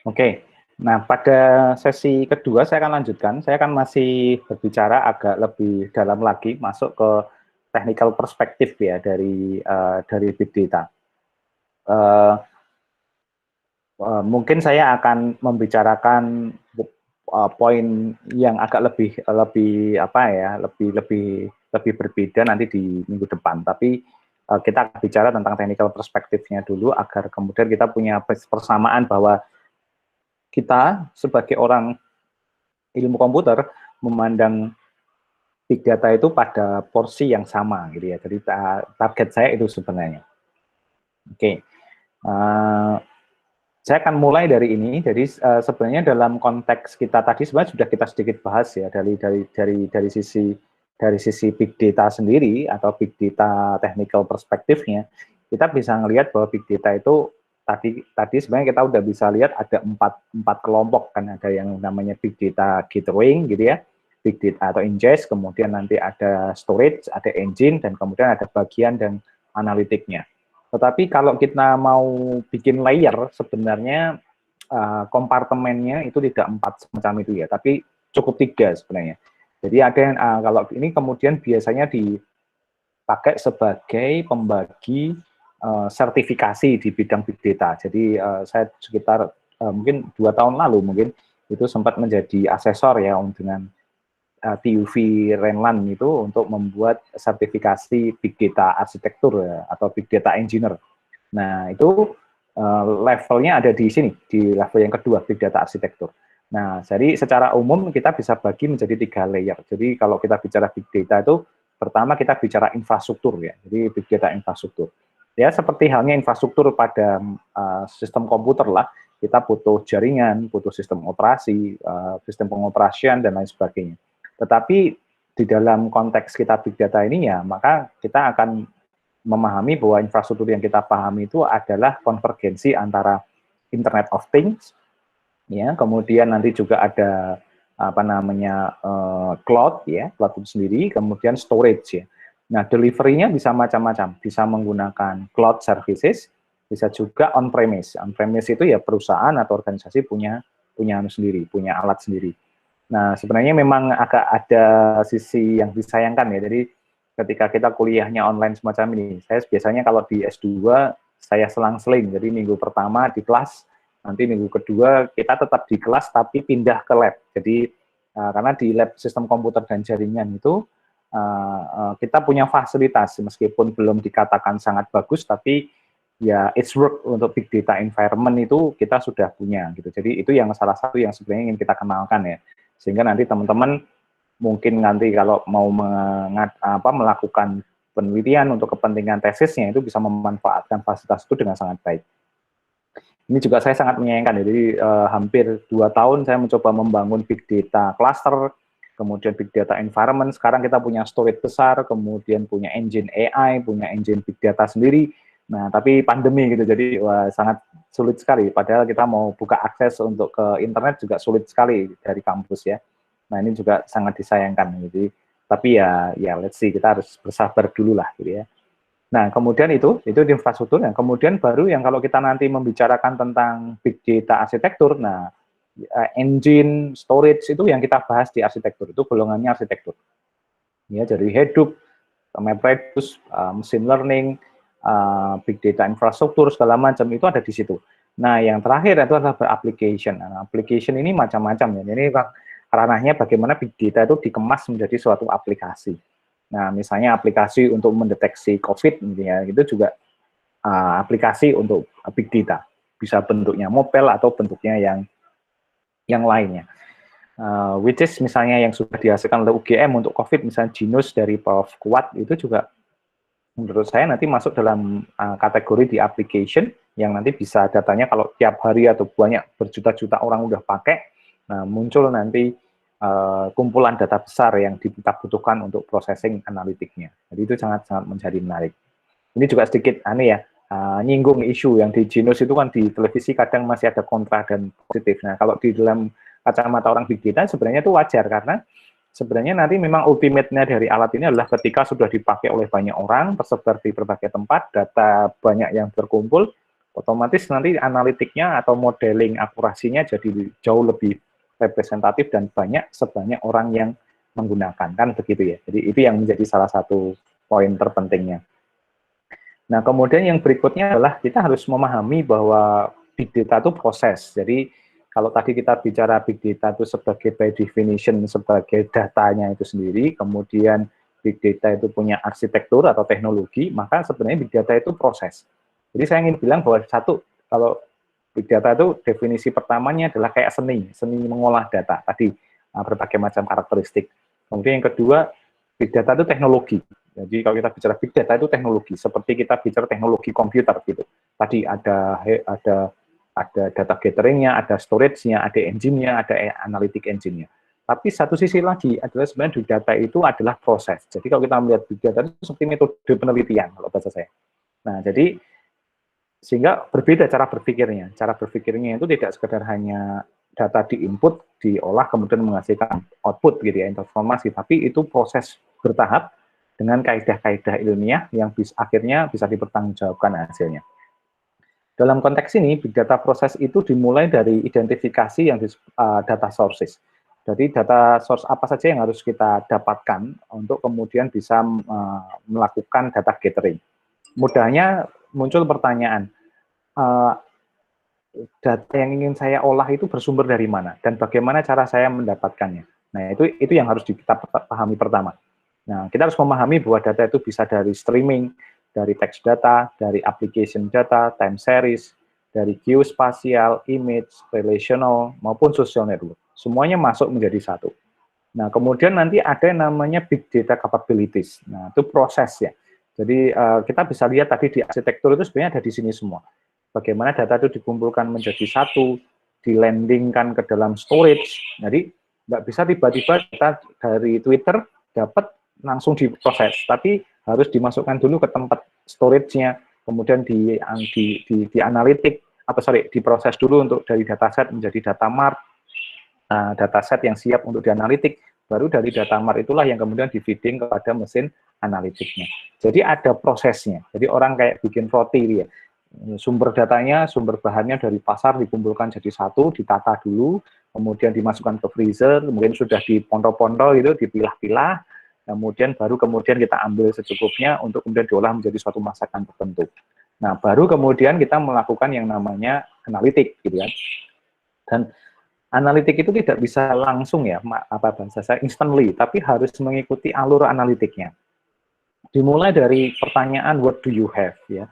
Oke. Nah, pada sesi kedua saya akan lanjutkan. Saya akan masih berbicara agak lebih dalam lagi, masuk ke technical perspektif ya dari big data. Uh, Mungkin saya akan membicarakan poin yang agak lebih lebih apa ya, lebih lebih lebih berbeda nanti di minggu depan. Tapi kita akan bicara tentang technical perspektifnya dulu agar kemudian kita punya persamaan bahwa kita sebagai orang ilmu komputer memandang big data itu pada porsi yang sama gitu ya. Jadi target saya itu sebenarnya. Oke. Uh, Saya akan mulai dari ini. Jadi sebenarnya dalam konteks kita tadi sebenarnya sudah kita sedikit bahas ya dari sisi big data sendiri atau big data technical perspektifnya. Kita bisa melihat bahwa big data itu tadi sebenarnya kita udah bisa lihat ada empat kelompok kan, ada yang namanya big data gathering gitu ya, big data atau ingest, kemudian nanti ada storage, ada engine, dan kemudian ada bagian dan analitiknya. Tetapi kalau kita mau bikin layer, sebenarnya kompartemennya itu tidak 4 semacam itu ya, tapi cukup 3 sebenarnya. Jadi ada yang kalau ini kemudian biasanya dipakai sebagai pembagi sertifikasi di bidang big data. Jadi saya sekitar mungkin 2 tahun lalu mungkin itu sempat menjadi asesor ya dengan TUV Renlan itu untuk membuat sertifikasi Big Data Arsitektur ya, atau Big Data Engineer. Nah, itu levelnya ada di sini, di level yang kedua, Big Data Arsitektur. Nah, jadi secara umum kita bisa bagi menjadi 3 layer. Jadi kalau kita bicara Big Data itu, pertama kita bicara infrastruktur ya, jadi Big Data infrastruktur. Ya, seperti halnya infrastruktur pada sistem komputer lah, kita butuh jaringan, butuh sistem operasi, sistem pengoperasian, dan lain sebagainya. Tetapi di dalam konteks kita big data ini ya, maka kita akan memahami bahwa infrastruktur yang kita pahami itu adalah konvergensi antara Internet of Things, ya, kemudian nanti juga ada apa namanya cloud ya, cloud itu sendiri, kemudian storage ya. Nah, delivery-nya bisa macam-macam, bisa menggunakan cloud services, bisa juga on-premise. On-premise itu ya perusahaan atau organisasi punya sendiri, punya alat sendiri. Nah, sebenarnya memang agak ada sisi yang disayangkan ya. Jadi ketika kita kuliahnya online semacam ini, saya biasanya kalau di S2 saya selang-seling. Jadi minggu pertama di kelas, nanti minggu kedua kita tetap di kelas tapi pindah ke lab. Jadi karena di lab sistem komputer dan jaringan itu kita punya fasilitas meskipun belum dikatakan sangat bagus, tapi ya it's work untuk big data environment itu kita sudah punya gitu. Jadi itu yang salah satu yang sebenarnya ingin kita kenalkan ya, sehingga nanti teman-teman mungkin nanti kalau mau melakukan penelitian untuk kepentingan tesisnya itu bisa memanfaatkan fasilitas itu dengan sangat baik. Ini juga saya sangat menyayangkan ya, jadi hampir 2 tahun saya mencoba membangun big data cluster, kemudian big data environment, sekarang kita punya storage besar, kemudian punya engine AI, punya engine big data sendiri. Nah, tapi pandemi gitu, jadi sangat sulit sekali. Padahal kita mau buka akses untuk ke internet juga sulit sekali dari kampus ya. Nah, ini juga sangat disayangkan. Jadi, tapi ya let's see, kita harus bersabar dulu lah gitu ya. Nah, kemudian itu di infrastruktur. Yang kemudian baru yang kalau kita nanti membicarakan tentang big data arsitektur, nah engine storage itu yang kita bahas di arsitektur, itu golongannya arsitektur. Ya, dari Hadoop, MapReduce, machine learning, big data infrastruktur segala macam itu ada di situ. Nah, yang terakhir itu adalah berapplication. Nah, application ini macam-macam ya. Ini ranahnya bagaimana big data itu dikemas menjadi suatu aplikasi. Nah, misalnya aplikasi untuk mendeteksi COVID, ya, itu juga aplikasi untuk big data. Bisa bentuknya mobile atau bentuknya yang lainnya. Which is misalnya yang sudah dihasilkan oleh UGM untuk COVID, misalnya Genus dari Prof. Kuat, itu juga menurut saya nanti masuk dalam kategori di application yang nanti bisa datanya kalau tiap hari atau banyak berjuta-juta orang udah pakai, nah muncul nanti kumpulan data besar yang kita butuhkan untuk processing analitiknya. Jadi itu sangat-sangat menjadi menarik. Ini juga sedikit aneh ya, nyinggung isu yang di Genus itu kan di televisi kadang masih ada kontra dan positif. Nah, kalau di dalam kacamata orang big data sebenarnya itu wajar karena sebenarnya nanti memang ultimate-nya dari alat ini adalah ketika sudah dipakai oleh banyak orang, tersebar di berbagai tempat, data banyak yang terkumpul, Otomatis nanti analitiknya atau modeling akurasinya jadi jauh lebih representatif dan sebanyak orang yang menggunakan, kan begitu ya. Jadi itu yang menjadi salah satu poin terpentingnya. Nah, kemudian yang berikutnya adalah kita harus memahami bahwa big data itu proses. Jadi kalau tadi kita bicara big data itu sebagai by definition sebagai datanya itu sendiri, kemudian big data itu punya arsitektur atau teknologi, maka sebenarnya big data itu proses. Jadi saya ingin bilang bahwa satu, kalau big data itu definisi pertamanya adalah kayak seni mengolah data tadi, berbagai macam karakteristik. Kemudian yang kedua, big data itu teknologi. Jadi kalau kita bicara big data itu teknologi, seperti kita bicara teknologi komputer gitu. Tadi ada data gatheringnya, ada storage-nya, ada engine-nya, ada analytic engine-nya. Tapi satu sisi lagi adalah sebenarnya big data itu adalah proses. Jadi kalau kita melihat big data itu seperti metode penelitian kalau bahasa saya. Nah, jadi sehingga berbeda cara berpikirnya. Cara berpikirnya itu tidak sekedar hanya data di-input, diolah, kemudian menghasilkan output gitu ya, informasi, tapi itu proses bertahap dengan kaidah-kaidah ilmiah yang akhirnya bisa dipertanggungjawabkan hasilnya. Dalam konteks ini, big data proses itu dimulai dari identifikasi yang data sources. Jadi data source apa saja yang harus kita dapatkan untuk kemudian bisa melakukan data gathering. Mudahnya muncul pertanyaan, data yang ingin saya olah itu bersumber dari mana dan bagaimana cara saya mendapatkannya. Nah, itu yang harus kita pahami pertama. Nah, kita harus memahami bahwa data itu bisa dari streaming, dari text data, dari application data, time series, dari geospatial, image, relational, maupun social network. Semuanya masuk menjadi satu. Nah, kemudian nanti ada yang namanya big data capabilities. Nah, itu proses ya. Jadi kita bisa lihat tadi di arsitektur itu sebenarnya ada di sini semua. Bagaimana data itu dikumpulkan menjadi satu, dilandingkan ke dalam storage. Jadi nggak bisa tiba-tiba kita dari Twitter dapat langsung diproses, tapi harus dimasukkan dulu ke tempat storage-nya, kemudian di analitik, diproses dulu untuk dari dataset menjadi data mart, dataset yang siap untuk dianalitik, baru dari data mart itulah yang kemudian di-feeding kepada mesin analitiknya. Jadi ada prosesnya. Jadi orang kayak bikin roti ya. Sumber datanya, sumber bahannya dari pasar dikumpulkan jadi satu, ditata dulu, kemudian dimasukkan ke freezer, mungkin sudah diponto-ponto gitu, dipilah-pilah, kemudian kita ambil secukupnya untuk kemudian diolah menjadi suatu masakan tertentu. Nah, baru kemudian kita melakukan yang namanya analitik, gitu ya. Dan analitik itu tidak bisa langsung ya, bahasa saya instantly, tapi harus mengikuti alur analitiknya. Dimulai dari pertanyaan what do you have ya.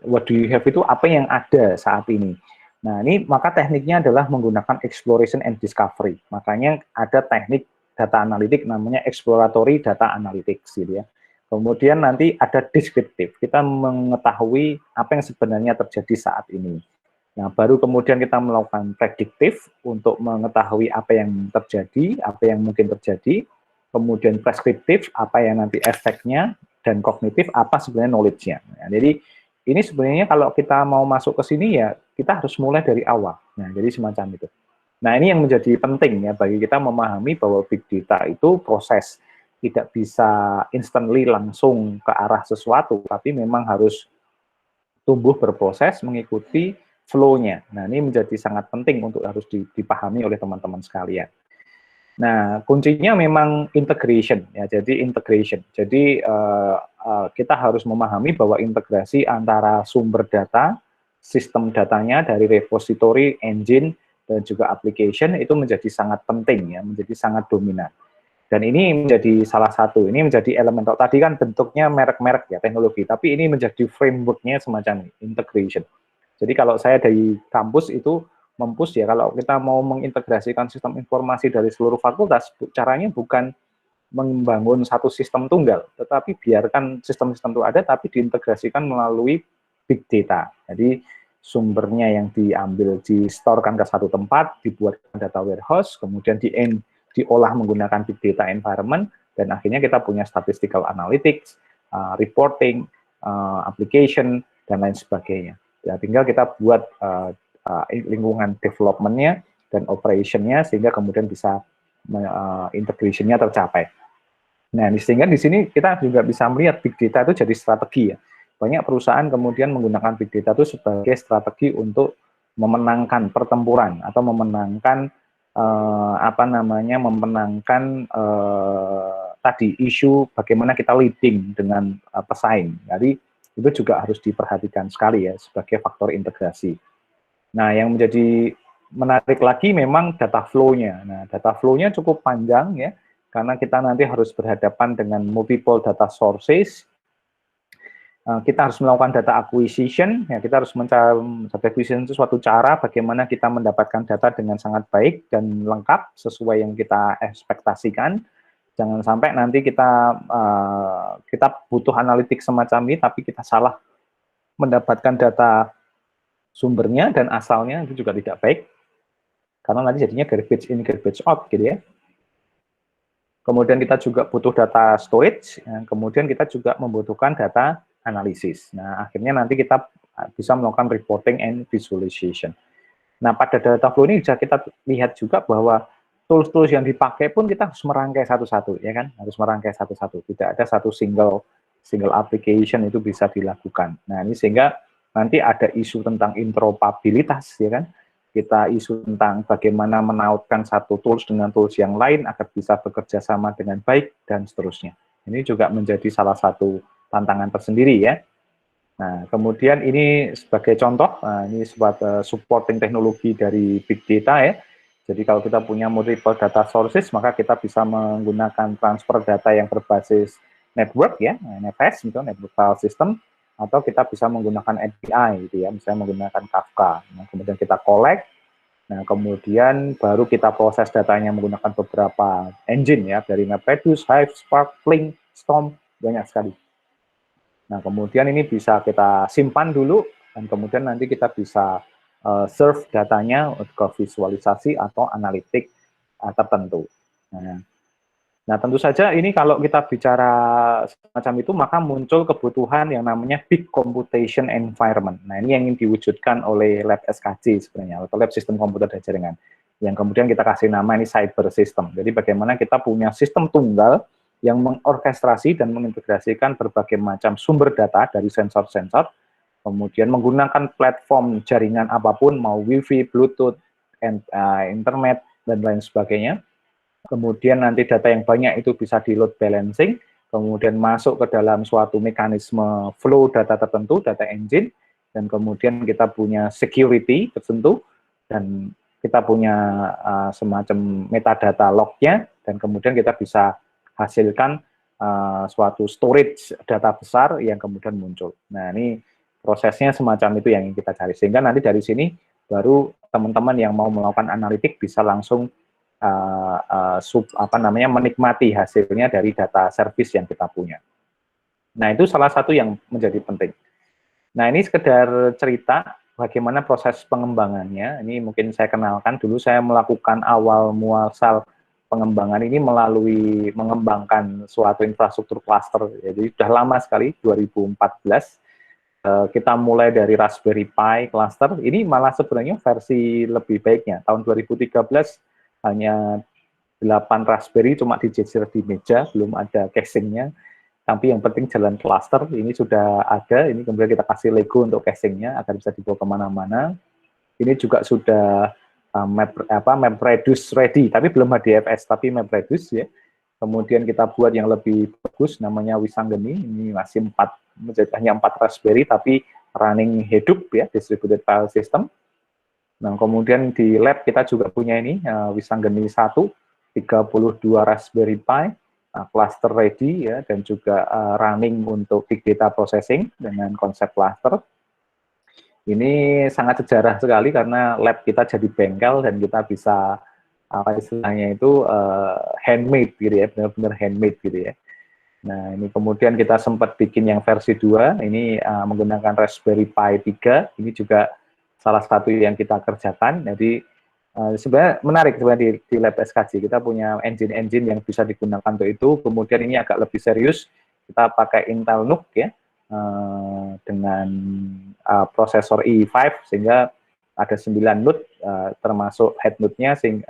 What do you have itu apa yang ada saat ini. Nah, ini maka tekniknya adalah menggunakan exploration and discovery. Makanya ada teknik data analitik namanya exploratory data analytics gitu ya. Kemudian nanti ada descriptive. Kita mengetahui apa yang sebenarnya terjadi saat ini. Nah, baru kemudian kita melakukan prediktif untuk mengetahui apa yang terjadi, apa yang mungkin terjadi. Kemudian preskriptif, apa yang nanti efeknya, dan kognitif, apa sebenarnya knowledge-nya. Nah, jadi ini sebenarnya kalau kita mau masuk ke sini ya, kita harus mulai dari awal. Nah, jadi semacam itu. Nah, ini yang menjadi penting ya bagi kita memahami bahwa big data itu proses, tidak bisa instantly langsung ke arah sesuatu, tapi memang harus tumbuh berproses mengikuti flow-nya. Nah, ini menjadi sangat penting untuk harus dipahami oleh teman-teman sekalian. Nah, kuncinya memang integration ya. Jadi integration. Jadi kita harus memahami bahwa integrasi antara sumber data, sistem datanya dari repository, engine, dan juga application itu menjadi sangat penting ya, menjadi sangat dominan. Dan ini menjadi salah satu, ini menjadi elemen, tadi kan bentuknya merek-merek ya teknologi, tapi ini menjadi framework-nya semacam ini, integration. Jadi kalau saya dari kampus itu mempush ya, kalau kita mau mengintegrasikan sistem informasi dari seluruh fakultas, caranya bukan membangun satu sistem tunggal, tetapi biarkan sistem-sistem itu ada, tapi diintegrasikan melalui big data. Jadi sumbernya yang diambil, distorkan ke satu tempat, dibuat data warehouse, kemudian diolah menggunakan big data environment, dan akhirnya kita punya statistical analytics, reporting, application, dan lain sebagainya. Ya, tinggal kita buat lingkungan development-nya dan operation-nya sehingga kemudian bisa integration-nya tercapai. Nah, sehingga di sini kita juga bisa melihat big data itu jadi strategi ya. banyak perusahaan kemudian menggunakan big data itu sebagai strategi untuk memenangkan pertempuran atau memenangkan tadi isu bagaimana kita leading dengan pesaing. Jadi itu juga harus diperhatikan sekali ya sebagai faktor integrasi. Nah, yang menjadi menarik lagi memang data flow-nya. Nah, data flow-nya cukup panjang ya, karena kita nanti harus berhadapan dengan multiple data sources. Kita harus melakukan data acquisition, ya kita harus mencari data acquisition itu suatu cara bagaimana kita mendapatkan data dengan sangat baik dan lengkap sesuai yang kita ekspektasikan. Jangan sampai nanti kita butuh analitik semacam ini, tapi kita salah mendapatkan data sumbernya dan asalnya, itu juga tidak baik. Karena nanti jadinya garbage in, garbage out, gitu ya. Kemudian kita juga butuh data storage, kemudian kita juga membutuhkan data analisis. Nah, akhirnya nanti kita bisa melakukan reporting and visualization. Nah, pada data flow ini bisa kita lihat juga bahwa tools-tools yang dipakai pun kita harus merangkai satu-satu, ya kan? Harus merangkai satu-satu. Tidak ada satu single application itu bisa dilakukan. Nah, ini sehingga nanti ada isu tentang interoperabilitas, ya kan? Kita isu tentang bagaimana menautkan satu tools dengan tools yang lain agar bisa bekerja sama dengan baik dan seterusnya. Ini juga menjadi salah satu tantangan tersendiri ya. Nah, kemudian ini sebagai contoh, ini supporting teknologi dari big data ya. Jadi kalau kita punya multiple data sources, maka kita bisa menggunakan transfer data yang berbasis network ya, NFS, gitu, network file system, atau kita bisa menggunakan API gitu ya, misalnya menggunakan Kafka. Nah, kemudian kita collect, nah kemudian baru kita proses datanya menggunakan beberapa engine ya, dari MapReduce, Hive, Spark, Flink, Storm, banyak sekali. Nah, kemudian ini bisa kita simpan dulu, dan kemudian nanti kita bisa serve datanya ke visualisasi atau analitik tertentu. Nah, tentu saja ini kalau kita bicara semacam itu, maka muncul kebutuhan yang namanya Big Computation Environment. Nah, ini yang ingin diwujudkan oleh Lab SKJ sebenarnya, atau Lab Sistem Komputer dan Jaringan. Yang kemudian kita kasih nama ini Cyber System. Jadi bagaimana kita punya sistem tunggal yang mengorkestrasi dan mengintegrasikan berbagai macam sumber data dari sensor-sensor, kemudian menggunakan platform jaringan apapun, mau Wi-Fi, Bluetooth, internet, dan lain sebagainya. Kemudian nanti data yang banyak itu bisa di load balancing, kemudian masuk ke dalam suatu mekanisme flow data tertentu, data engine, dan kemudian kita punya security tertentu, dan kita punya semacam metadata lognya, dan kemudian kita bisa hasilkan suatu storage data besar yang kemudian muncul. Nah, ini prosesnya semacam itu yang kita cari. Sehingga nanti dari sini baru teman-teman yang mau melakukan analitik bisa langsung menikmati hasilnya dari data service yang kita punya. Nah, itu salah satu yang menjadi penting. Nah, ini sekedar cerita bagaimana proses pengembangannya. Ini mungkin saya kenalkan dulu, saya melakukan awal muasal pengembangan ini melalui mengembangkan suatu infrastruktur cluster. Jadi sudah lama sekali, 2014. Kita mulai dari Raspberry Pi cluster, ini malah sebenarnya versi lebih baiknya. Tahun 2013 hanya 8 Raspberry cuma dijejer di meja, belum ada casingnya. Tapi yang penting jalan cluster, ini sudah ada, ini kemudian kita kasih Lego untuk casingnya agar bisa dibawa kemana-mana. Ini juga sudah MapReduce ready, tapi belum HDFS, tapi MapReduce ya. Kemudian kita buat yang lebih bagus, namanya Wisanggeni, ini masih hanya 4 Raspberry, tapi running hidup ya, distributed file system. Nah, kemudian di lab kita juga punya ini, Wisanggeni 1, 32 Raspberry Pi, cluster ready, ya, dan juga running untuk big data processing dengan konsep cluster. Ini sangat sejarah sekali karena lab kita jadi bengkel dan kita bisa apa istilahnya itu handmade gitu ya, benar-benar handmade gitu ya. Nah, ini kemudian kita sempat bikin yang versi 2, ini menggunakan Raspberry Pi 3, ini juga salah satu yang kita kerjakan. Jadi sebenarnya menarik sebenarnya di Lab SKJ, kita punya engine-engine yang bisa digunakan untuk itu. Kemudian ini agak lebih serius, kita pakai Intel NUC ya, dengan prosesor i5, sehingga ada 9 node, termasuk head node-nya, 10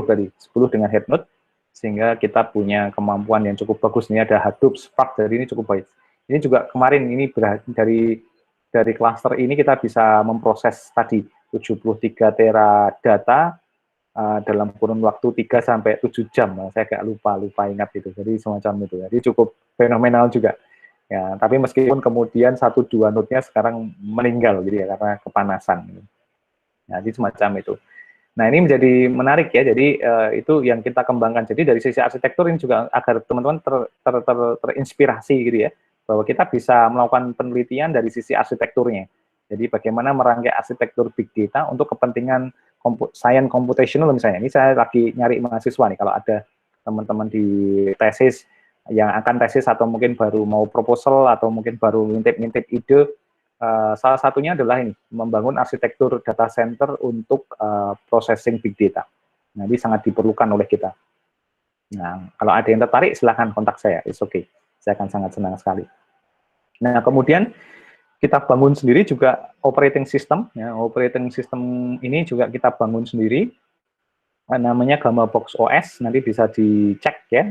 tadi, 10 dengan head node, sehingga kita punya kemampuan yang cukup bagus. Ini ada Hadoop, Spark, jadi ini cukup baik. Ini juga kemarin ini dari cluster ini kita bisa memproses tadi 73 tera data dalam kurun waktu 3 sampai 7 jam. Nah, saya agak lupa ingat itu. Jadi semacam itu. Jadi cukup fenomenal juga. Ya, tapi meskipun kemudian 1-2 node-nya sekarang meninggal gitu ya karena kepanasan. Nah, jadi semacam itu. Nah, ini menjadi menarik ya. Jadi itu yang kita kembangkan. Jadi dari sisi arsitektur ini juga agar teman-teman terinspirasi gitu ya, bahwa kita bisa melakukan penelitian dari sisi arsitekturnya. Jadi bagaimana merangkai arsitektur big data untuk kepentingan science computational misalnya. Ini saya lagi nyari mahasiswa nih, kalau ada teman-teman di tesis yang akan tesis atau mungkin baru mau proposal atau mungkin baru ngintip-ngintip ide, salah satunya adalah ini, membangun arsitektur data center untuk processing big data. Nah, ini sangat diperlukan oleh kita. Nah, kalau ada yang tertarik, silahkan kontak saya, it's okay. Saya akan sangat senang sekali. Nah, kemudian kita bangun sendiri juga operating system. Ya, operating system ini juga kita bangun sendiri, namanya Gamma Box OS, nanti bisa dicek ya,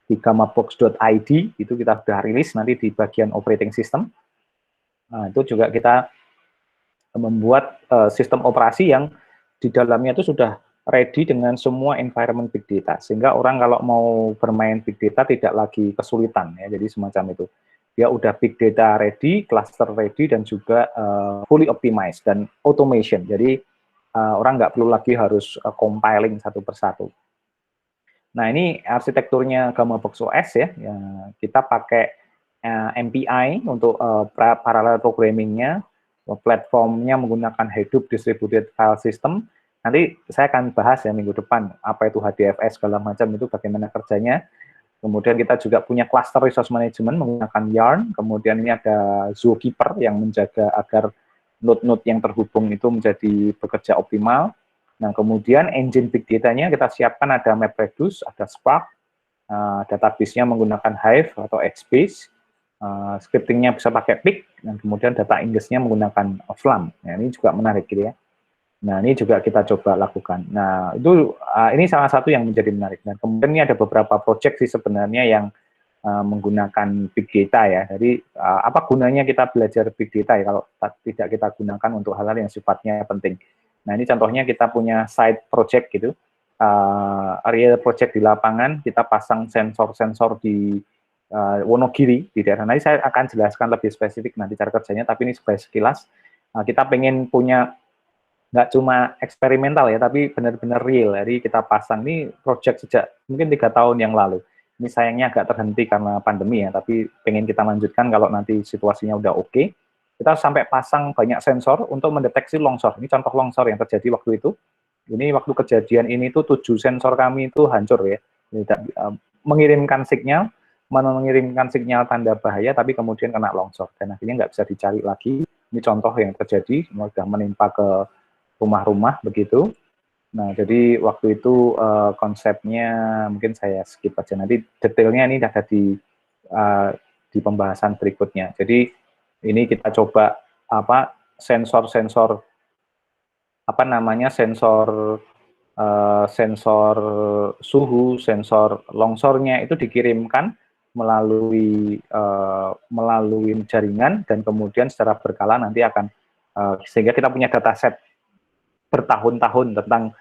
di gammabox.id, itu kita sudah rilis nanti di bagian operating system. Nah, itu juga kita membuat sistem operasi yang di dalamnya itu sudah ready dengan semua environment big data, sehingga orang kalau mau bermain big data tidak lagi kesulitan ya. Jadi semacam itu, dia udah big data ready, cluster ready, dan juga fully optimized dan automation. Jadi orang nggak perlu lagi harus compiling satu persatu. Nah, ini arsitekturnya Gamma Box OS ya. Kita pakai MPI untuk parallel programming-nya, platformnya menggunakan Hadoop Distributed File System. Nanti saya akan bahas ya minggu depan, apa itu HDFS, segala macam itu bagaimana kerjanya. Kemudian kita juga punya cluster resource management menggunakan Yarn. Kemudian ini ada Zookeeper yang menjaga agar node-node yang terhubung itu menjadi bekerja optimal. Nah, kemudian engine big data-nya kita siapkan ada MapReduce, ada Spark, database-nya menggunakan Hive atau HBase, scripting-nya bisa pakai Pig, dan kemudian data ingest-nya menggunakan Flam. Nah, ini juga menarik gitu ya. Nah, ini juga kita coba lakukan. Nah, itu ini salah satu yang menjadi menarik. Dan kemudian ini ada beberapa project sih sebenarnya yang menggunakan big data ya. Jadi apa gunanya kita belajar big data ya kalau tidak kita gunakan untuk hal-hal yang sifatnya penting. Nah, ini contohnya kita punya side project gitu, real project di lapangan, kita pasang sensor-sensor di Wonogiri di daerah. Nanti saya akan jelaskan lebih spesifik nanti cara kerjanya, tapi ini sebagai sekilas. Kita pengen punya nggak cuma eksperimental ya, tapi benar-benar real. Jadi kita pasang ini project sejak mungkin 3 tahun yang lalu. Ini sayangnya agak terhenti karena pandemi ya, tapi pengen kita lanjutkan kalau nanti situasinya udah oke. Kita sampai pasang banyak sensor untuk mendeteksi longsor. Ini contoh longsor yang terjadi waktu itu. Ini waktu kejadian ini tuh 7 sensor kami itu hancur ya. Tidak mengirimkan sinyal tanda bahaya, tapi kemudian kena longsor. Dan akhirnya nggak bisa dicari lagi. Ini contoh yang terjadi, sudah menimpa ke rumah-rumah begitu. Nah, jadi waktu itu konsepnya mungkin saya skip aja, nanti detailnya ini ada di pembahasan berikutnya. Jadi ini kita coba sensor-sensor sensor suhu, sensor longsornya itu dikirimkan melalui jaringan, dan kemudian secara berkala nanti akan sehingga kita punya dataset bertahun-tahun tentang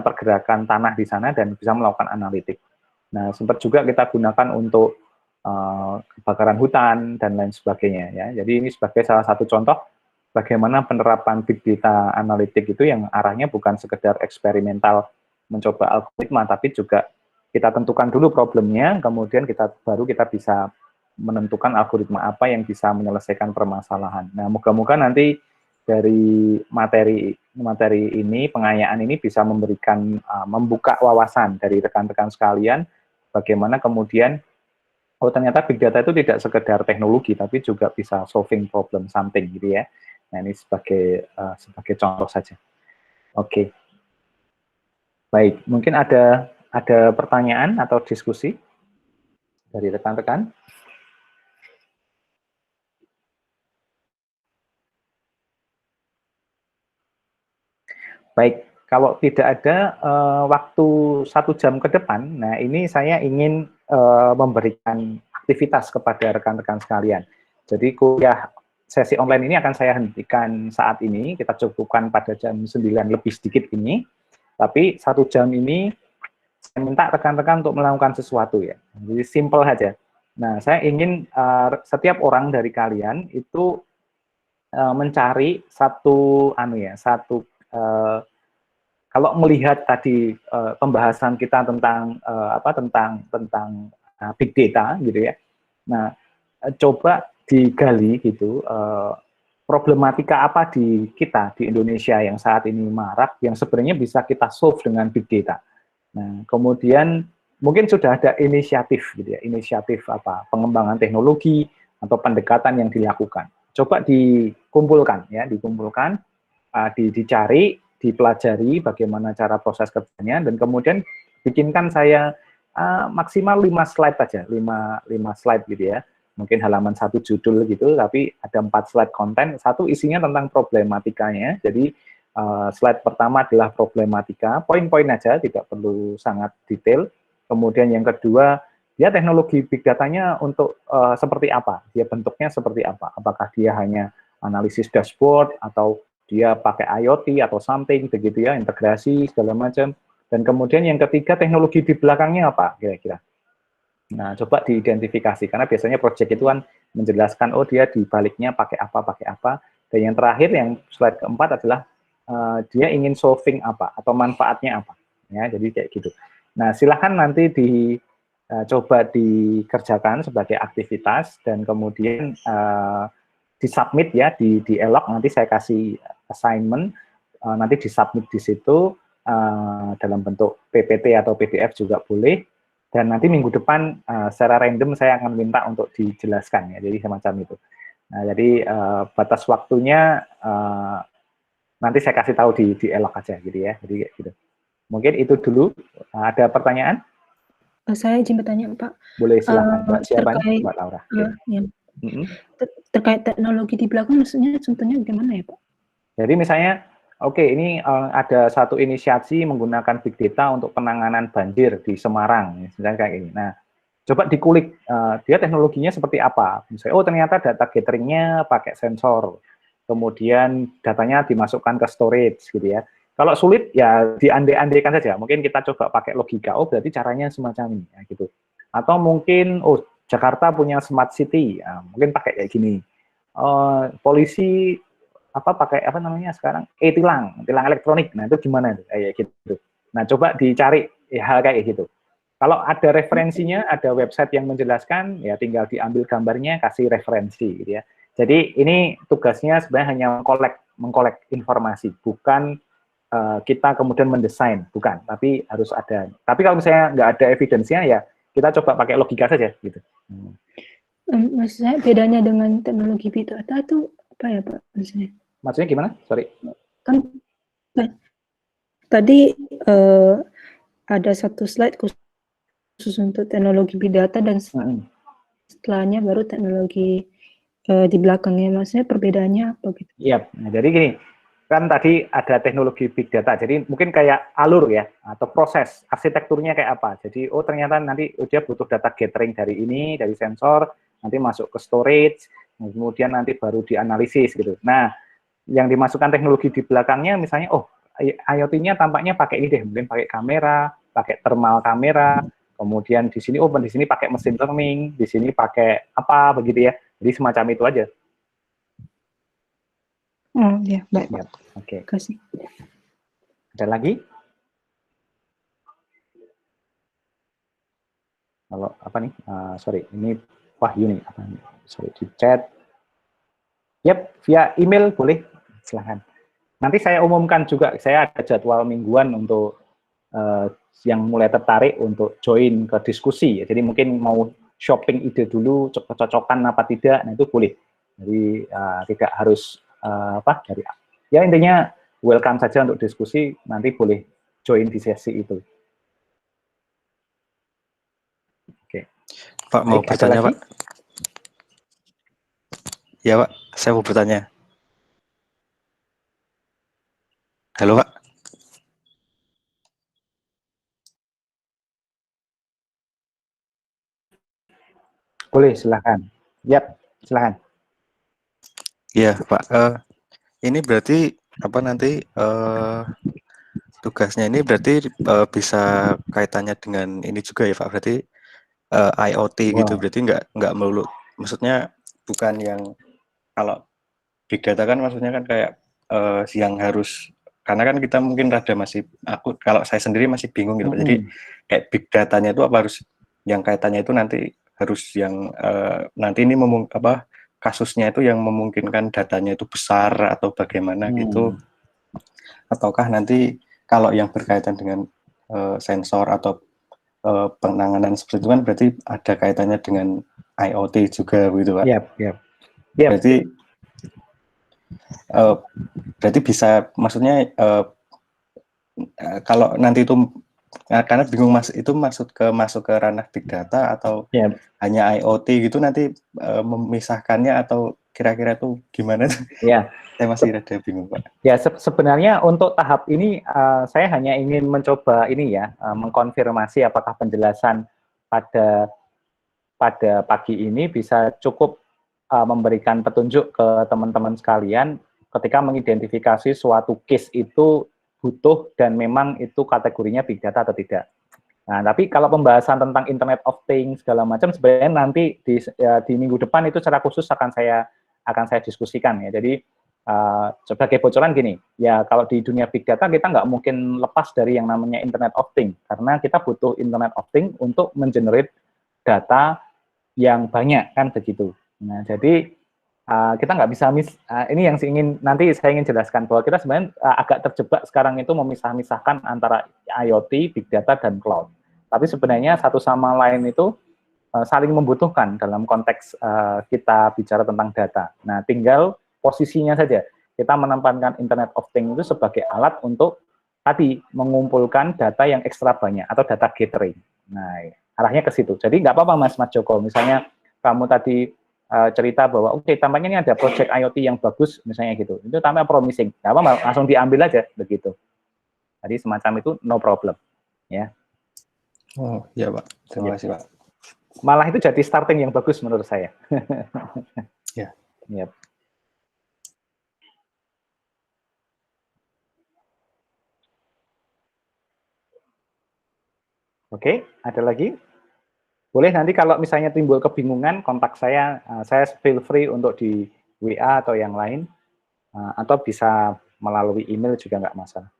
pergerakan tanah di sana dan bisa melakukan analitik. Nah, sempat juga kita gunakan untuk kebakaran hutan dan lain sebagainya ya. Jadi ini sebagai salah satu contoh bagaimana penerapan big data analitik itu yang arahnya bukan sekedar eksperimental mencoba algoritma, tapi juga kita tentukan dulu problemnya, kemudian baru kita bisa menentukan algoritma apa yang bisa menyelesaikan permasalahan. Nah, moga-moga nanti dari materi ini, pengayaan ini bisa memberikan membuka wawasan dari rekan-rekan sekalian bagaimana kemudian ternyata big data itu tidak sekedar teknologi tapi juga bisa solving problem something gitu ya. Nah, ini sebagai contoh saja. Oke. Baik, mungkin ada pertanyaan atau diskusi dari rekan-rekan? Baik, kalau tidak ada waktu 1 jam ke depan, nah ini saya ingin memberikan aktivitas kepada rekan-rekan sekalian. Jadi kuliah sesi online ini akan saya hentikan saat ini, kita cukupkan pada jam 9 lebih sedikit ini, tapi 1 jam ini saya minta rekan-rekan untuk melakukan sesuatu ya. Jadi simple saja. Nah, saya ingin setiap orang dari kalian itu mencari satu kalau melihat tadi pembahasan kita tentang big data gitu ya. Nah, coba digali gitu problematika apa di kita di Indonesia yang saat ini marak yang sebenarnya bisa kita solve dengan big data. Nah, kemudian mungkin sudah ada inisiatif gitu ya, inisiatif apa pengembangan teknologi atau pendekatan yang dilakukan. Coba dikumpulkan ya, dicari, dipelajari bagaimana cara proses kerjanya dan kemudian bikinkan saya maksimal 5 slide saja, 5 slide gitu ya. Mungkin halaman 1 judul gitu, tapi ada 4 slide konten, satu isinya tentang problematikanya. Jadi slide pertama adalah problematika, poin-poin aja, tidak perlu sangat detail. Kemudian yang kedua, dia teknologi big datanya untuk seperti apa? Dia bentuknya seperti apa? Apakah dia hanya analisis dashboard atau dia pakai IoT atau something begitu ya, integrasi segala macam. Dan kemudian yang ketiga, teknologi di belakangnya apa kira-kira? Nah, coba diidentifikasi, karena biasanya project itu kan menjelaskan, oh dia di baliknya pakai apa. Dan yang terakhir, yang slide keempat adalah dia ingin solving apa, atau manfaatnya apa. Ya, jadi kayak gitu. Nah, silahkan nanti coba dikerjakan sebagai aktivitas, dan kemudian disubmit ya, di elok, nanti saya kasih assignment, nanti disubmit di situ, dalam bentuk PPT atau PDF juga boleh. Dan nanti minggu depan secara random saya akan minta untuk dijelaskan ya, jadi semacam itu. Nah, jadi batas waktunya nanti saya kasih tahu di elok aja gitu ya. Jadi gitu. Mungkin itu dulu. Ada pertanyaan? Saya izin bertanya, Pak. Boleh silakan. Siapa Terkait Mbak Laura? ya, terkait teknologi di belakang, maksudnya contohnya bagaimana ya, Pak? Jadi misalnya, oke, ini ada satu inisiasi menggunakan big data untuk penanganan banjir di Semarang, misalnya kayak gini. Nah, coba dikulik, dia teknologinya seperti apa. Misalnya, oh ternyata data gatheringnya pakai sensor, kemudian datanya dimasukkan ke storage gitu ya. Kalau sulit ya diandai-andaikan saja. Mungkin kita coba pakai logika. Oh berarti caranya semacam ini, ya, gitu. Atau mungkin, oh Jakarta punya smart city, ya, mungkin pakai kayak gini. Polisi pakai apa namanya sekarang tilang elektronik. Nah itu gimana itu kayak gitu. Nah coba dicari hal kayak gitu. Kalau ada referensinya, ada website yang menjelaskan, ya tinggal diambil gambarnya, kasih referensi, gitu ya. Jadi ini tugasnya sebenarnya hanya mengkolek informasi, bukan kita kemudian mendesain, bukan. Tapi harus ada. Tapi kalau misalnya nggak ada evidence-nya, ya kita coba pakai logika saja, gitu. Maksudnya bedanya dengan teknologi big data itu apa ya, Pak? Maksudnya gimana? Sorry. Kan tadi ada satu slide khusus untuk teknologi big data dan setelahnya baru teknologi di belakangnya. Maksudnya perbedaannya apa gitu? Iya, nah, jadi gini, kan tadi ada teknologi big data, jadi mungkin kayak alur ya, atau proses, arsitekturnya kayak apa. Jadi, oh ternyata nanti dia butuh data gathering dari ini, dari sensor, nanti masuk ke storage, kemudian nanti baru dianalisis gitu. Nah, yang dimasukkan teknologi di belakangnya misalnya, oh IoT-nya tampaknya pakai ini deh, mungkin pakai kamera, pakai thermal kamera, kemudian di sini, oh di sini pakai mesin learning, di sini pakai apa begitu ya. Jadi semacam itu aja. Oh ya, baik. Ya, oke. Kasih. Ada lagi? Kalau apa nih? Sorry, ini Wahyu nih. Sorry, di chat. Yap, via email boleh, silahkan. Nanti saya umumkan juga, saya ada jadwal mingguan untuk yang mulai tertarik untuk join ke diskusi. Jadi mungkin mau shopping ide dulu, cocok-cocokan apa tidak, nah itu boleh. Jadi tidak harus dari ya intinya welcome saja untuk diskusi, nanti boleh join di sesi itu. Oke. Pak mau bertanya, Pak? Ya, Pak. Saya mau bertanya. Halo, Pak. Boleh, silakan. Yap, silakan. Iya, Pak. Ini berarti apa nanti tugasnya ini berarti bisa kaitannya dengan ini juga ya, Pak. Berarti IoT gitu. Wow. Berarti nggak melulu. Maksudnya bukan yang kalau big data kan maksudnya kan kayak yang harus, karena kan kita mungkin rada masih, kalau saya sendiri masih bingung gitu. Jadi kayak big datanya itu apa harus yang kaitannya itu nanti harus yang nanti ini kasusnya itu yang memungkinkan datanya itu besar atau bagaimana gitu, ataukah nanti kalau yang berkaitan dengan sensor atau penanganan seperti itu kan berarti ada kaitannya dengan IoT juga gitu, Pak. Yap. Berarti bisa, maksudnya kalau nanti itu karena bingung Mas, itu masuk ke ranah big data atau hanya IoT gitu, nanti memisahkannya atau kira-kira itu gimana? Ya. Saya masih rada bingung, Pak. Ya, sebenarnya untuk tahap ini saya hanya ingin mencoba ini ya, mengkonfirmasi apakah penjelasan pada pagi ini bisa cukup memberikan petunjuk ke teman-teman sekalian ketika mengidentifikasi suatu case itu butuh dan memang itu kategorinya big data atau tidak. Nah, tapi kalau pembahasan tentang Internet of Things segala macam sebenarnya nanti di minggu depan itu secara khusus akan saya diskusikan ya. Jadi sebagai bocoran gini, ya kalau di dunia big data kita nggak mungkin lepas dari yang namanya Internet of Things karena kita butuh Internet of Things untuk mengenerate data yang banyak kan begitu. Nah, jadi kita nggak bisa ini yang nanti saya ingin jelaskan bahwa kita sebenarnya agak terjebak sekarang itu memisah-misahkan antara IoT, big data dan cloud. Tapi sebenarnya satu sama lain itu saling membutuhkan dalam konteks kita bicara tentang data. Nah, tinggal posisinya saja. Kita menempatkan Internet of Things itu sebagai alat untuk tadi mengumpulkan data yang ekstra banyak atau data gathering. Nah, arahnya ke situ. Jadi nggak apa-apa Mas Joko, misalnya kamu tadi cerita bahwa oke, tampaknya ini ada project IoT yang bagus misalnya gitu, itu tampaknya promising, nggak apa-apa, langsung diambil aja begitu. Jadi semacam itu no problem ya. Oh ya Pak, terima kasih Pak. Malah itu jadi starting yang bagus menurut saya. Ya. Yep. Oke, ada lagi? Boleh nanti kalau misalnya timbul kebingungan, kontak saya feel free untuk di WA atau yang lain, atau bisa melalui email juga nggak masalah.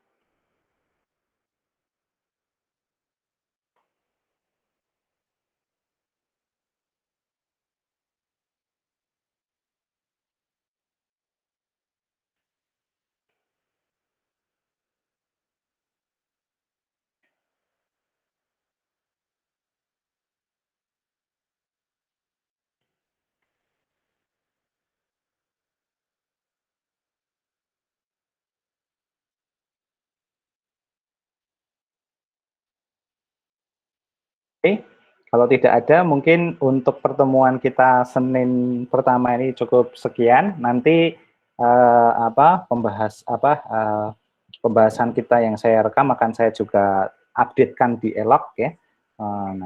Oke, kalau tidak ada, mungkin untuk pertemuan kita Senin pertama ini cukup sekian. Nanti pembahasan kita yang saya rekam akan saya juga updatekan di Elok ya.